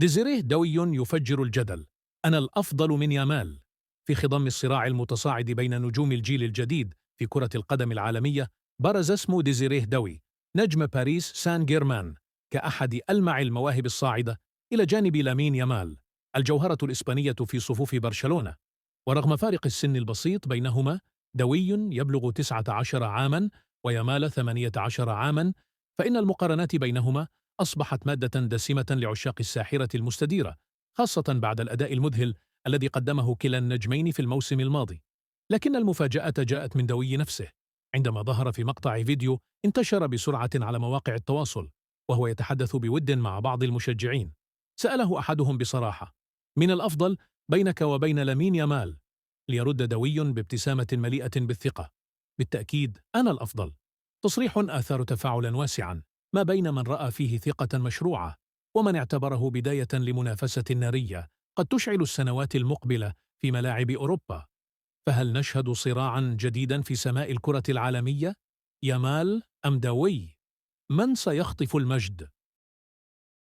ديزيريه دوي يفجر الجدل: أنا الأفضل من يامال. في خضم الصراع المتصاعد بين نجوم الجيل الجديد في كرة القدم العالمية، برز اسم ديزيريه دوي نجم باريس سان جيرمان كأحد ألمع المواهب الصاعدة إلى جانب لامين يامال الجوهرة الإسبانية في صفوف برشلونة. ورغم فارق السن البسيط بينهما، دوي يبلغ 19 عاماً ويامال 18 عاماً، فإن المقارنات بينهما أصبحت مادة دسمة لعشاق الساحرة المستديرة، خاصة بعد الأداء المذهل الذي قدمه كلا النجمين في الموسم الماضي. لكن المفاجأة جاءت من دوي نفسه، عندما ظهر في مقطع فيديو انتشر بسرعة على مواقع التواصل وهو يتحدث بود مع بعض المشجعين. سأله أحدهم بصراحة: من الأفضل بينك وبين لامين يامال؟ ليرد دوي بابتسامة مليئة بالثقة: بالتأكيد أنا الأفضل. تصريح آثار تفاعلا واسعا ما بين من رأى فيه ثقة مشروعة ومن اعتبره بداية لمنافسة نارية قد تشعل السنوات المقبلة في ملاعب أوروبا. فهل نشهد صراعا جديدا في سماء الكرة العالمية؟ يامال أم دوي؟ من سيخطف المجد؟